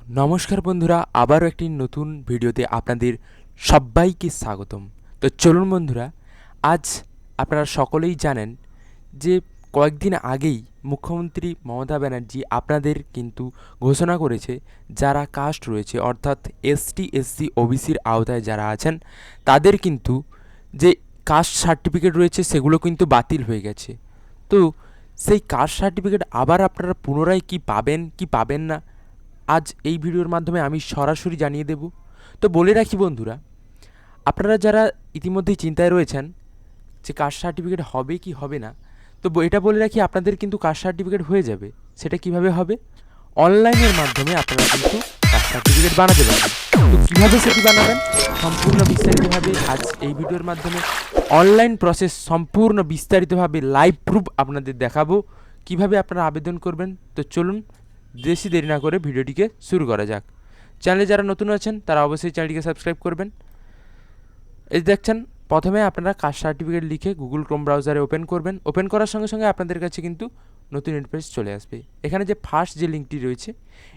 নমস্কার বন্ধুরা, আবারও একটি নতুন ভিডিওতে আপনাদের সবাইকে স্বাগতম। তো চলুন বন্ধুরা, আজ আপনারা সকলেই জানেন যে কয়েকদিন আগেই মুখ্যমন্ত্রী মমতা ব্যানার্জি আপনাদের কিন্তু ঘোষণা করেছে যারা কাস্ট রয়েছে অর্থাৎ এসটি এসসি ওবিসির আওতায় যারা আছেন তাদের কিন্তু যে কাস্ট সার্টিফিকেট রয়েছে সেগুলো কিন্তু বাতিল হয়ে গেছে। তো সেই কাস্ট সার্টিফিকেট আবার আপনারা পুনরায় কি পাবেন কি পাবেন না, আজ এই ভিডিওর মাধ্যমে আমি সরাসরি জানিয়ে দেব। তো বলে রাখি বন্ধুরা, আপনারা যারা ইতিমধ্যেই চিন্তায় রয়েছেন যে কাস্ট সার্টিফিকেট হবে কি হবে না, তো এটা বলে রাখি আপনাদের কিন্তু কাস্ট সার্টিফিকেট হয়ে যাবে। সেটা কিভাবে হবে? অনলাইনের মাধ্যমে আপনারা কিন্তু কাস্ট সার্টিফিকেট বানাতে পারবেন। তো কীভাবে সেটি বানাবেন সম্পূর্ণ বিস্তারিতভাবে আজ এই ভিডিওর মাধ্যমে অনলাইন প্রসেস সম্পূর্ণ বিস্তারিতভাবে লাইভ প্রুফ আপনাদের দেখাবো কিভাবে আপনারা আবেদন করবেন। তো চলুন বেশি দেরি না করে ভিডিওটিকে শুরু করা যাক। চ্যানেলে যারা নতুন আছেন তারা অবশ্যই চ্যানেলটিকে সাবস্ক্রাইব করবেন। এই দেখছেন, প্রথমে আপনারা কাস্ট সার্টিফিকেট লিখে গুগল ক্রোম ব্রাউজারে ওপেন করবেন। ওপেন করার সঙ্গে সঙ্গে আপনাদের কাছে কিন্তু নতুন ইন্টারফেস চলে আসবে। এখানে যে ফার্স্ট যে লিঙ্কটি রয়েছে,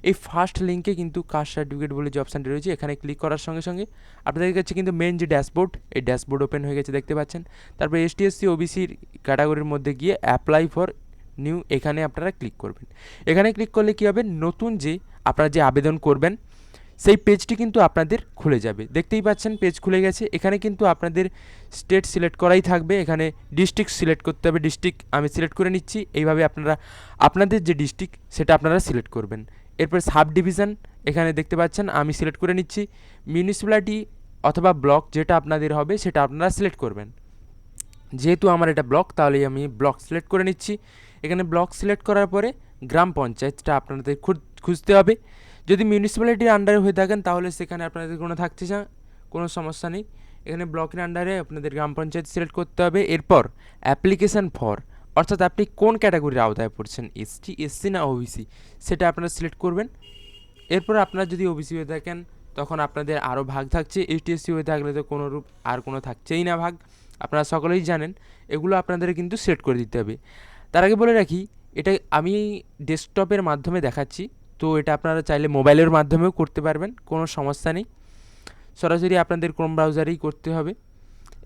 এই ফার্স্ট লিঙ্কে কিন্তু কাস্ট সার্টিফিকেট বলে যে অপশানটি রয়েছে, এখানে ক্লিক করার সঙ্গে সঙ্গে আপনাদের কাছে কিন্তু মেন যে ড্যাশবোর্ড, এই ড্যাশবোর্ড ওপেন হয়ে গেছে দেখতে পাচ্ছেন। তারপর এসটি এসসি ওবিসির ক্যাটাগরির মধ্যে গিয়ে অ্যাপ্লাই ফর নিউ এখানে আপনারা ক্লিক করবেন। এখানে ক্লিক করলে কী হবে, নতুন যে আপনারা যে আবেদন করবেন সেই পেজটি কিন্তু আপনাদের খুলে যাবে। দেখতেই পাচ্ছেন পেজ খুলে গেছে। এখানে কিন্তু আপনাদের স্টেট সিলেক্ট করাই থাকবে। এখানে ডিস্ট্রিক্ট সিলেক্ট করতে হবে। ডিস্ট্রিক্ট আমি সিলেক্ট করে নিচ্ছি। এইভাবে আপনারা আপনাদের যে ডিস্ট্রিক্ট সেটা আপনারা সিলেক্ট করবেন। এরপর সাব ডিভিশন এখানে দেখতে পাচ্ছেন আমি সিলেক্ট করে নিচ্ছি। মিউনিসিপ্যালিটি অথবা ব্লক যেটা আপনাদের হবে সেটা আপনারা সিলেক্ট করবেন। যেহেতু আমার এটা ব্লক, তাহলে আমি ব্লক সিলেক্ট করে নিচ্ছি। এখানে ব্লক সিলেক্ট করার পরে গ্রাম পঞ্চায়েতটা আপনাদের খুঁজতে হবে। যদি মিউনিসিপ্যালিটির আন্ডারে হয়ে থাকেন তাহলে সেখানে আপনাদের কোনো থাকছে না, কোনো সমস্যা নেই। এখানে ব্লকের আন্ডারে আপনাদের গ্রাম পঞ্চায়েত সিলেক্ট করতে হবে। এরপর অ্যাপ্লিকেশান ফর, অর্থাৎ আপনি কোন ক্যাটাগরির আওতায় পড়ছেন, এসটি এসসি না ওবিসি, সেটা আপনারা সিলেক্ট করবেন। এরপর আপনারা যদি ওবিসি হয়ে থাকেন তখন আপনাদের আরও ভাগ থাকছে। এসটি এসসি হয়ে থাকলে তো কোনো রূপ আর কোনো থাকছেই না ভাগ, আপনারা সকলেই জানেন। এগুলো আপনাদের কিন্তু সিলেক্ট করে দিতে হবে। তার আগে বলে রাখি, এটা আমি ডেস্কটপের মাধ্যমে দেখাচ্ছি, তো এটা আপনারা চাইলে মোবাইলের মাধ্যমেও করতে পারবেন, কোনো সমস্যা নেই। সরাসরি আপনাদের ক্রোম ব্রাউজারেই করতে হবে।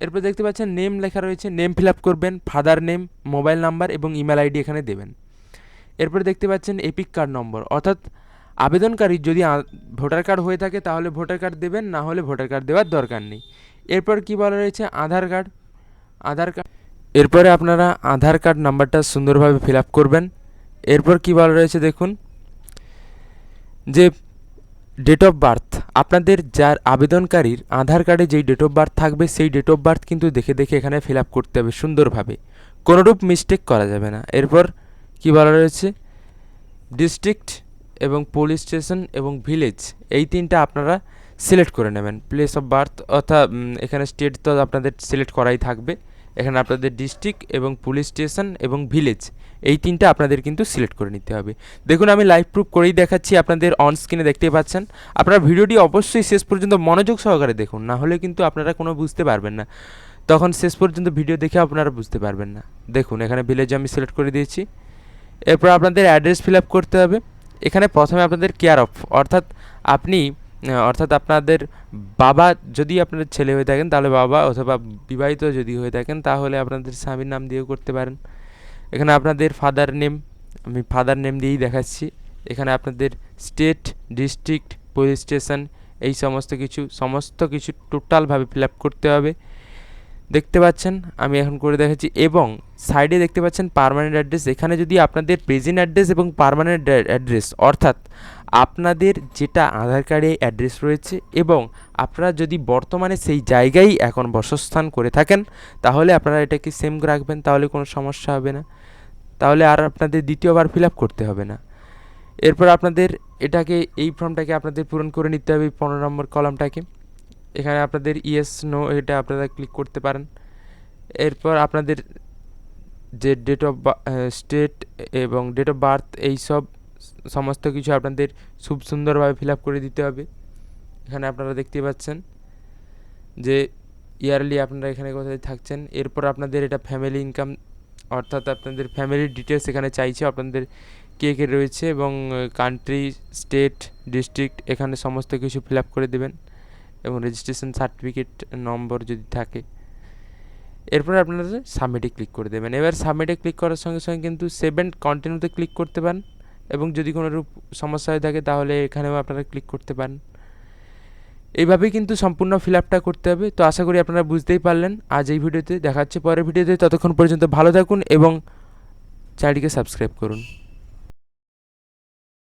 এরপর দেখতে পাচ্ছেন নেম লেখা রয়েছে, নেম ফিল আপ করবেন, ফাদার নেম, মোবাইল নাম্বার এবং ইমেল আইডি এখানে দেবেন। এরপর দেখতে পাচ্ছেন এপিক কার্ড নম্বর, অর্থাৎ আবেদনকারী যদি ভোটার কার্ড হয়ে থাকে তাহলে ভোটার কার্ড দেবেন, না হলে ভোটার কার্ড দেওয়ার দরকার নেই। এরপর কি বলা রয়েছে, আধার কার্ড। এরপরে আপনারা আধার কার্ড নাম্বারটা সুন্দরভাবে ফিল আপ করবেন। এরপর কি বলা রয়েছে দেখুন, যে ডেট অফ বার্থ, আপনাদের যার আবেদনকারীর আধার কার্ডে যেই ডেট অফ বার্থ থাকবে সেই ডেট অফ বার্থ কিন্তু দেখে দেখে এখানে ফিল আপ করতে হবে সুন্দরভাবে, কোনোরূপ মিস্টেক করা যাবে না। এরপর কি বলা রয়েছে, ডিস্ট্রিক্ট এবং পুলিশ স্টেশন এবং ভিলেজ, এই তিনটা আপনারা সিলেক্ট করে নেবেন। প্লেস অফ বার্থ অর্থাৎ এখানে স্টেট তো আপনাদের সিলেক্ট করাই থাকবে। এখানে আপনাদের ডিস্ট্রিক্ট এবং পুলিশ স্টেশন এবং ভিলেজ, এই তিনটা আপনাদের কিন্তু সিলেক্ট করে নিতে হবে। দেখুন আমি লাইভ প্রুফ করেই দেখাচ্ছি, আপনাদের অন স্ক্রিনে দেখতেই পাচ্ছেন। আপনারা ভিডিওটি অবশ্যই শেষ পর্যন্ত মনোযোগ সহকারে দেখুন, না হলে কিন্তু আপনারা কোনো বুঝতে পারবেন না, তখন শেষ পর্যন্ত ভিডিও দেখে আপনারা বুঝতে পারবেন না। দেখুন এখানে ভিলেজ আমি সিলেক্ট করে দিয়েছি। এরপর আপনাদের অ্যাড্রেস ফিল আপ করতে হবে। এখানে প্রথমে আপনাদের কেয়ার অফ, অর্থাৎ আপনি আপনাদের বাবা যদি আপনাদের ছেলে হয়ে থাকেন তাহলে বাবা, অথবা বিবাহিত যদি হয়ে থাকেন তাহলে আপনাদের স্বামীর নাম দিয়েও করতে পারেন। এখানে আপনাদের ফাদার নেম, আমি ফাদার নেম দিয়েই দেখাচ্ছি। এখানে আপনাদের স্টেট, ডিস্ট্রিক্ট, পুলিশ স্টেশন, এই সমস্ত কিছু টোটালভাবে ফিল আপ করতে হবে। দেখতে পাচ্ছেন আমি এখন করে দেখাচ্ছি। এবং সাইডে দেখতে পাচ্ছেন পার্মানেন্ট অ্যাড্রেস। এখানে যদি আপনাদের প্রেজেন্ট অ্যাড্রেস এবং পার্মানেন্ট অ্যাড্রেস, অর্থাৎ আপনাদের যেটা আধার কার্ডে অ্যাড্রেস রয়েছে এবং আপনারা যদি বর্তমানে সেই জায়গায় এখন বাসস্থান করে থাকেন তাহলে আপনারা এটাকে সেম রাখবেন, তাহলে কোনো সমস্যা হবে না, তাহলে আর আপনাদের দ্বিতীয়বার ফিল আপ করতে হবে না। এরপর আপনাদের এটাকে, এই ফর্মটাকে আপনাদের পূরণ করে নিতে হবে, 15 নম্বর কলামটাকে। এখানে আপনাদের ইয়েস নো এটা আপনারা ক্লিক করতে পারেন। এরপর আপনাদের যে ডেট অফ স্টেট এবং ডেট অফ বার্থ, এই সমস্ত কিছু আপনাদের খুব সুন্দরভাবে ফিল আপ করে দিতে হবে। এখানে আপনারা দেখতে পাচ্ছেন যে ইয়ারলি আপনারা এখানে কোথায় থাকছেন। এরপর আপনাদের এটা ফ্যামিলি ইনকাম, অর্থাৎ আপনাদের ফ্যামিলির ডিটেলস এখানে চাইছে, আপনাদের কে কে রয়েছে এবং কান্ট্রি, স্টেট, ডিস্ট্রিক্ট এখানে সমস্ত কিছু ফিল আপ করে দেবেন এবং রেজিস্ট্রেশন সার্টিফিকেট নম্বর যদি থাকে। এরপর আপনারা সাবমিটে ক্লিক করে দেবেন। এবার সাবমিটে ক্লিক করার সঙ্গে সঙ্গে কিন্তু সেভ অ্যান্ড কন্টিনিউতে ক্লিক করতে পারেন এবং যদি কোনো রূপ সমস্যা হয়ে থাকে তাহলে এখানেও আপনারা ক্লিক করতে পারেন। এইভাবেই কিন্তু সম্পূর্ণ ফিল আপটা করতে হবে। তো আশা করি আপনারা বুঝতেই পারলেন আজ এই ভিডিওতে। দেখা হচ্ছে পরের ভিডিওতে, ততক্ষণ পর্যন্ত ভালো থাকুন এবং চ্যানেলটিকে সাবস্ক্রাইব করুন।